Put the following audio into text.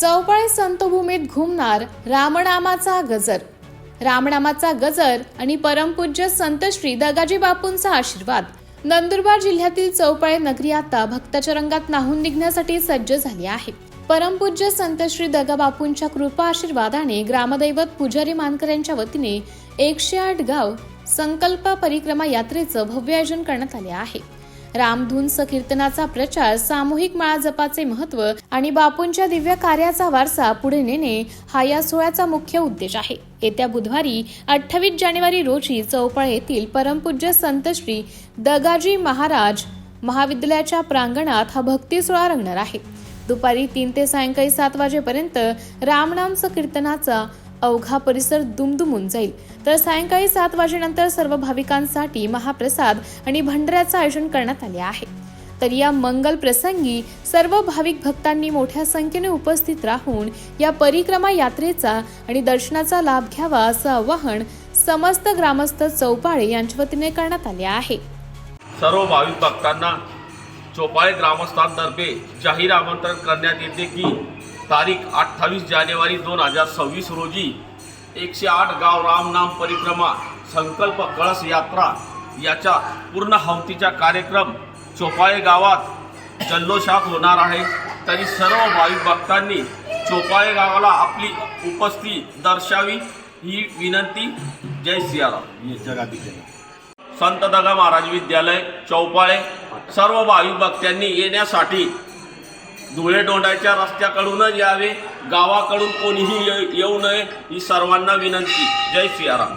चौपाळे संतभूमीत घुमणार रामनामाचा गजर। रामनामाचा गजर आणि परमपूज्य संत श्री दगाजी बापूंचा आशीर्वाद। नंदुरबार जिल्ह्यातील चौपाळे नगरी आता भक्ताच्या रंगात न्हाऊन निघण्यासाठी सज्ज झाली आहे। परमपूज्य संत श्री दगा बापूंच्या कृपा आशीर्वादाने ग्रामदैवत पुजारी मानकऱ्यांच्या वतीने 108 गाव संकल्प परिक्रमा यात्रेचं भव्य आयोजन करण्यात आले आहे। रामधून कीर्तनाचा प्रचार, सामूहिक माळा जपाचे महत्त्व आणि बापूंच्या दिव्य कार्याचा वारसा पुढे नेणे हा या सोहळ्याचा मुख्य उद्देश आहे। येत्या बुधवारी 28 जानेवारी रोजी चौपाळे येथील परमपूज्य संत श्री दगाजी महाराज महाविद्यालयाच्या प्रांगणात हा भक्ती सोहळा रंगणार आहे। दुपारी 3 ते सायंकाळी 7 वाजेपर्यंत रामनाम कीर्तनाचा अवघा परिसर दुमदुमून जाईल, तर सायंकाळी 7 वाजेनंतर सर्व भाविकांसाठी महाप्रसाद आणि भंडाऱ्याचं आयोजन करण्यात आले आहे। तर या मंगल प्रसंगी सर्व भाविक भक्तांनी मोठ्या संख्येने उपस्थित राहून या परिक्रमा यात्रेचा आणि दर्शनाचा लाभ घ्यावा असं आवाहन समस्त ग्रामस्थ चौपाळे यांच्या वतीने करण्यात आले आहे। सर्व भाविक भक्तांना चौपाळे ग्रामस्थांतर्फे जाहीर आमंत्रण करण्यात येते की तारीख 28 जानेवारी 2026 रोजी 108 गाव रामनाम परिक्रमा संकल्प कळस यात्रा याचा पूर्ण हवतीचा कार्यक्रम चौपाळे गावात जल्लोषात होणार आहे। तरी सर्व भाविक भक्तांनी चौपाळे गावाला आपली उपस्थिती दर्शावी ही विनंती। जय सियाराम। संत दगा महाराज विद्यालय चौपाळे सर्व भाविक भक्तांनी येण्यासाठी धुळे-डोंडाच्या रस्त्याकडूनच यावे, गावाकडून कोणीही येऊ नये ही सर्वांना विनंती। जय सियाराम।